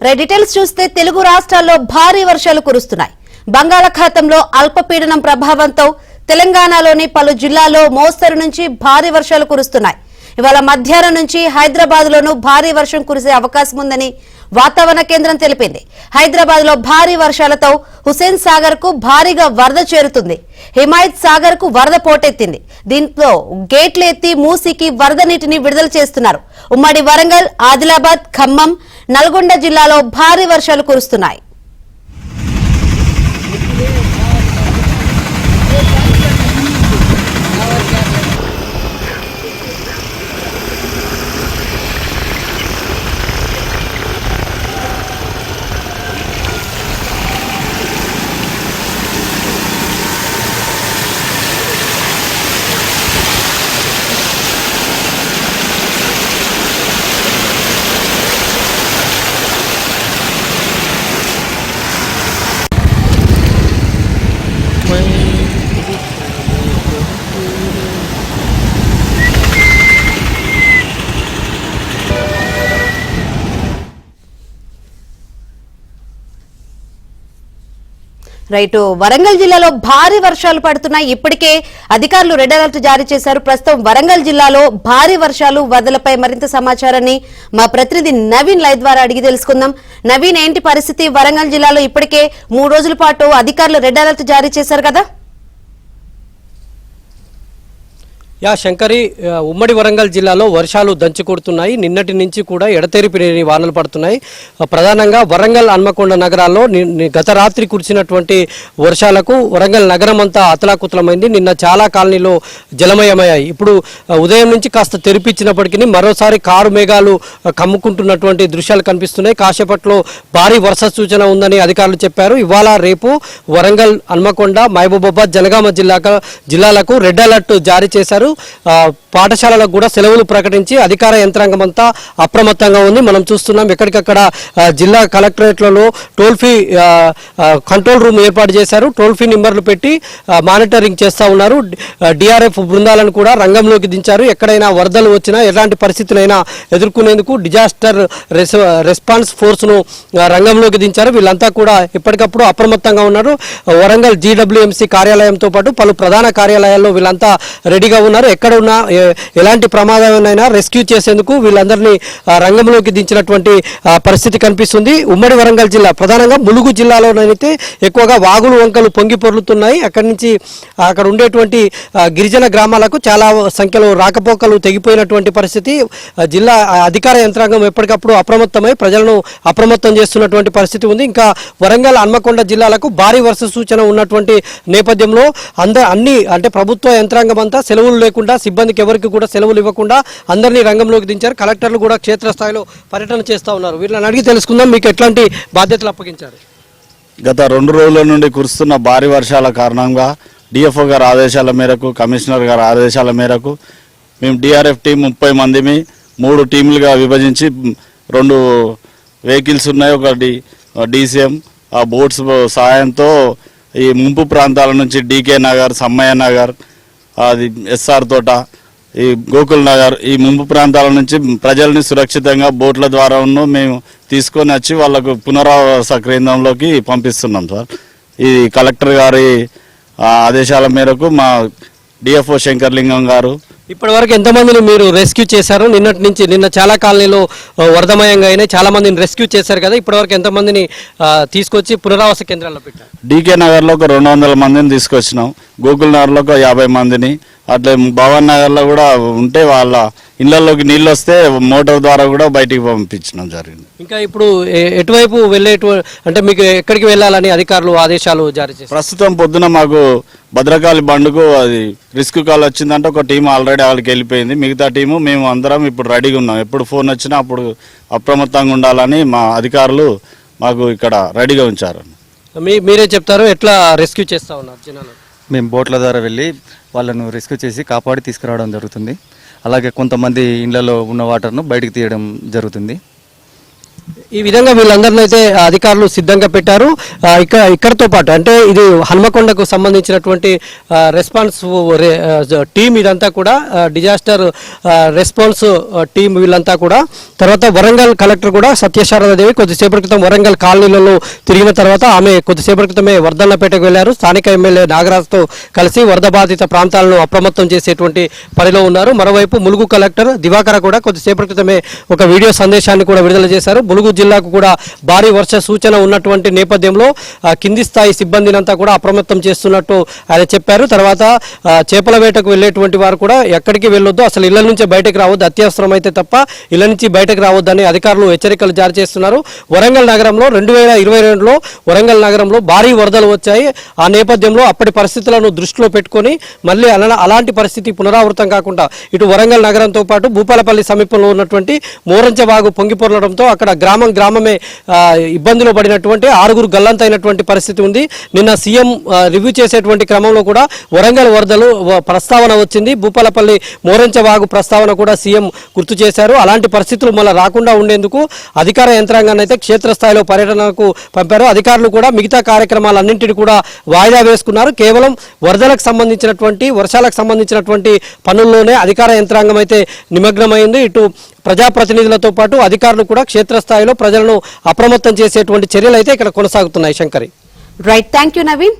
Details చూస్తే తెలుగు రాష్ట్రాల్లో భారీ వర్షాలు కురుస్తున్నాయి. బంగాళాఖాతంలో అల్పపీడనం ప్రభావంతో తెలంగాణలోని పలు జిల్లాల్లో మోస్తరు నుంచి భారీ వర్షాలు కురుస్తున్నాయి. ఇవాళ మధ్యాహ్నం నుంచి హైదరాబాద్ లోనూ భారీ వర్షం కురిసే అవకాశం ఉందని వాతావరణ కేంద్రం తెలిపింది. హైదరాబాద్ లో భారీ వర్షాలతో హుసేన్ సాగర్ కు భారీగా వరద చేరుతుంది. హిమాయత్ సాగర్ కు వరద పోటెత్తింది. దీంతో గేట్లు ఎత్తి మూసికి వరద నీటిని విడుదల చేస్తున్నారు. ఉమ్మడి వరంగల్, ఆదిలాబాద్, ఖమ్మం, నల్గొండ జిల్లాలో భారీ వర్షాలు కురుస్తున్నాయి. రైటు వరంగల్ జిల్లాలో భారీ వర్షాలు పడుతున్నాయి. ఇప్పటికే అధికారులు రెడ్ అలర్ట్ జారీ చేశారు. ప్రస్తుతం వరంగల్ జిల్లాలో భారీ వర్షాలు, వరదలపై మరింత సమాచారాన్ని మా ప్రతినిధి నవీన్ లైవ్ ద్వారా అడిగి తెలుసుకుందాం. నవీన్, ఏంటి పరిస్థితి? వరంగల్ జిల్లాలో ఇప్పటికే 3 రోజుల పాటు అధికారులు రెడ్ అలర్ట్ జారీ చేశారు కదా? శంకరి, ఉమ్మడి వరంగల్ జిల్లాలో వర్షాలు దంచి కొడుతున్నాయి. నిన్నటి నుంచి కూడా ఎడతెరిపి వానలు పడుతున్నాయి. ప్రధానంగా వరంగల్, హన్మకొండ నగరాల్లో గత రాత్రి కురిసినటువంటి వర్షాలకు వరంగల్ నగరం అంతా అతలాకుతలమైంది. నిన్న చాలా కాలనీలో జలమయమయ్యాయి. ఇప్పుడు ఉదయం నుంచి కాస్త తెరిపించినప్పటికీ మరోసారి కారు మేఘాలు కమ్ముకుంటున్నటువంటి దృశ్యాలు కనిపిస్తున్నాయి. కాసేపట్లో భారీ వర్ష సూచన ఉందని అధికారులు చెప్పారు. ఇవాళ రేపు వరంగల్, హన్మకొండ, మహబూబాబాద్, జనగామ జిల్లాలకు రెడ్ అలర్ట్ జారీ చేశారు. పాఠశాలలకు కూడా సెలవులు ప్రకటించి అధికార యంత్రాంగం అంతా అప్రమత్తంగా ఉంది. మనం చూస్తున్నాం ఎక్కడికక్కడ జిల్లా కలెక్టరేట్లలో టోల్ ఫ్రీ కంట్రోల్ రూమ్ ఏర్పాటు చేశారు. టోల్ ఫ్రీ నెంబర్లు పెట్టి మానిటరింగ్ చేస్తూ ఉన్నారు. డిఆర్ఎఫ్ బృందాలను కూడా రంగంలోకి దించారు. ఎక్కడైనా వరదలు వచ్చినా ఎలాంటి పరిస్థితులైనా ఎదుర్కొనేందుకు డిజాస్టర్ రెస్పాన్స్ ఫోర్స్ను రంగంలోకి దించారు. వీళ్ళంతా కూడా ఎప్పటికప్పుడు అప్రమత్తంగా ఉన్నారు. వరంగల్ జీడబ్ల్యూఎంసీ కార్యాలయంతో పాటు పలు ప్రధాన కార్యాలయాల్లో వీళ్ళంతా రెడీగా ఉన్నారు. ఎక్కడ ఉన్నా ఎలాంటి ప్రమాదమైనా రెస్క్యూ చేసేందుకు వీళ్ళందరినీ రంగంలోకి దించినటువంటి పరిస్థితి కనిపిస్తుంది. ఉమ్మడి వరంగల్ జిల్లా, ప్రధానంగా ములుగు జిల్లాలోనైతే ఎక్కువగా వాగులు, వంకలు పొంగి పొర్లుతున్నాయి. అక్కడి నుంచి అక్కడ ఉండేటువంటి గిరిజన గ్రామాలకు చాలా సంఖ్యలో రాకపోకలు తెగిపోయినటువంటి పరిస్థితి. జిల్లా అధికార యంత్రాంగం ఎప్పటికప్పుడు అప్రమత్తమై ప్రజలను అప్రమత్తం చేస్తున్నటువంటి పరిస్థితి ఉంది. ఇంకా వరంగల్, హన్మకొండ జిల్లాలకు భారీ వర్ష సూచన ఉన్నటువంటి నేపథ్యంలో అన్ని ప్రభుత్వ యంత్రాంగం అంతా సెలవులు లేకుండా, సిబ్బందికి ఎవరికి కూడా సెలవులు ఇవ్వకుండా అందరినీ రంగంలోకి దించారు. కలెక్టర్లు కూడా క్షేత్రస్థాయిలో పర్యటన చేస్తూ ఉన్నారు. వీళ్ళని అడిగి తెలుసుకుందాం, మీకు ఎట్లాంటి బాధ్యతలు అప్పగించారు? గత 2 రోజుల నుండి కురుస్తున్న భారీ వర్షాల కారణంగా డిఎఫ్ఓ గారి ఆదేశాల మేరకు, కమిషనర్ గారి ఆదేశాల మేరకు మేము డిఆర్ఎఫ్ టీం 30 మందిని 3 టీంలుగా విభజించి 2 వెహికల్స్ ఉన్నాయి. ఒకటి డీసీఎం ఆ బోట్స్ సహాయంతో ఈ ముంపు ప్రాంతాల నుంచి డీకే నగర్, సమ్మయ్య నగర్, అది ఎస్ఆర్ తోట, ఈ గోకుల్ నగర్, ఈ ముంపు ప్రాంతాల నుంచి ప్రజల్ని సురక్షితంగా బోట్ల ద్వారా మేము తీసుకొని వచ్చి వాళ్ళకు పునరావాస కేంద్రంలోకి పంపిస్తున్నాం సార్. ఈ కలెక్టర్ గారి ఆదేశాల మేరకు మా డిఎఫ్ఓ శంకర్లింగం గారు ఇప్పటి వరకు ఎంతమందిని మీరు రెస్క్యూ చేశారు? నిన్నటి నుంచి నిన్న చాలా కాలనీలో వరదమయంగా అయినాయి, చాలా మందిని రెస్క్యూ చేశారు కదా, ఇప్పటి వరకు ఎంతమందిని తీసుకొచ్చి పునరావాస కేంద్రాల్లో పెట్టారు? డీకే నగర్లో ఒక 200 మందిని తీసుకొచ్చినాం. గోకుల్ నగర్లో ఒక 50 మందిని, అట్లా భవన్ నగర్లో కూడా ఉంటే వాళ్ళ ఇళ్లలోకి నీళ్ళు వస్తే మోటార్ ద్వారా కూడా బయటికి పంపించడం జరిగింది. ఇంకా ఇప్పుడు ఎటువైపు అంటే మీకు ఎక్కడికి వెళ్ళాలని అధికారులు ఆదేశాలు జారీ చేశారు? ప్రస్తుతం పొద్దున మాకు భద్రకాళి బండుకు అది రిస్క్ కాల్ వచ్చిందంటే ఒక టీం ఆల్రెడీ వాళ్ళకి వెళ్ళిపోయింది. మిగతా టీము మేము అందరం ఇప్పుడు రెడీగా ఉన్నాం. ఎప్పుడు ఫోన్ వచ్చినా అప్పుడు అప్రమత్తంగా ఉండాలని మా అధికారులు మాకు ఇక్కడ రెడీగా ఉంచారు. మీరే చెప్తారు, ఎట్లా రెస్క్యూ చేస్తూ ఉన్నారు జనాలు? మేము బోట్ల ద్వారా వెళ్ళి వాళ్ళను రెస్క్యూ చేసి కాపాడి తీసుకురావడం జరుగుతుంది. అలాగే కొంతమంది ఇళ్లలో ఉన్న వాటర్ను బయటికి తీయడం జరుగుతుంది. ఈ విధంగా వీళ్ళందరినీ అయితే అధికారులు సిద్ధంగా పెట్టారు. ఇక్కడతో పాటు అంటే ఇది హన్మకొండకు సంబంధించినటువంటి రెస్పాన్స్ టీం, ఇదంతా కూడా డిజాస్టర్ రెస్పాన్స్ టీం వీళ్ళంతా కూడా. తర్వాత వరంగల్ కలెక్టర్ కూడా సత్యశారదాదేవి కొద్దిసేపటి క్రితం వరంగల్ కాలనీలలో తిరిగిన తర్వాత ఆమె కొద్దిసేపటి క్రితమే వర్ధన్నపేటకు వెళ్లారు. స్థానిక ఎమ్మెల్యే నాగరాజ్తో కలిసి వరద బాధిత ప్రాంతాలను అప్రమత్తం చేసేటువంటి పనిలో ఉన్నారు. మరోవైపు ములుగు కలెక్టర్ దివాకర కూడా కొద్దిసేపటి క్రితమే ఒక వీడియో సందేశాన్ని కూడా విడుదల చేశారు. ములుగు జిల్లాకు కూడా భారీ వర్ష సూచన ఉన్నటువంటి నేపథ్యంలో కింది స్థాయి సిబ్బందినంతా కూడా అప్రమత్తం చేస్తున్నట్టు ఆయన చెప్పారు. తర్వాత చేపల వేటకు వెళ్ళేటువంటి వారు కూడా ఎక్కడికి వెళ్ళొద్దు, అసలు ఇళ్ల నుంచి బయటకు రావద్దు, అత్యవసరం అయితే తప్ప ఇళ్ల నుంచి బయటకు రావద్దని అధికారులు హెచ్చరికలు జారీ చేస్తున్నారు. వరంగల్ నగరంలో 2022లో వరంగల్ నగరంలో భారీ వరదలు వచ్చాయి. ఆ నేపథ్యంలో అప్పటి పరిస్థితులను దృష్టిలో పెట్టుకొని మళ్ళీ అలాంటి పరిస్థితి పునరావృతం కాకుండా ఇటు వరంగల్ నగరంతో పాటు భూపాలపల్లి సమీపంలో ఉన్నటువంటి మోరంచవాగు పొంగిపొరలడంతో అక్కడ గ్రామమే ఇబ్బందులు పడినటువంటి 6 గల్లంతైనటువంటి పరిస్థితి ఉంది. నిన్న సీఎం రివ్యూ చేసేటువంటి క్రమంలో కూడా వరంగల్ వరదలు ప్రస్తావన వచ్చింది. భూపాలపల్లి మోరంచవాగు ప్రస్తావన కూడా సీఎం గుర్తు చేశారు. అలాంటి పరిస్థితులు మళ్ళీ రాకుండా ఉండేందుకు అధికార యంత్రాంగాన్ని అయితే క్షేత్రస్థాయిలో పర్యటనకు పంపారు. అధికారులు కూడా మిగతా కార్యక్రమాలన్నింటినీ కూడా వాయిదా వేసుకున్నారు. కేవలం వరదలకు సంబంధించినటువంటి వర్షాలకు సంబంధించినటువంటి పనుల్లోనే అధికార యంత్రాంగం అయితే నిమగ్నమైంది. ఇటు ప్రజాప్రతినిధులతో పాటు అధికారులు కూడా క్షేత్రస్థాయిలో ప్రజలను అప్రమత్తం చేసేటువంటి చర్యలు అయితే ఇక్కడ కొనసాగుతున్నాయి. Shankari. Right, thank you Naveen.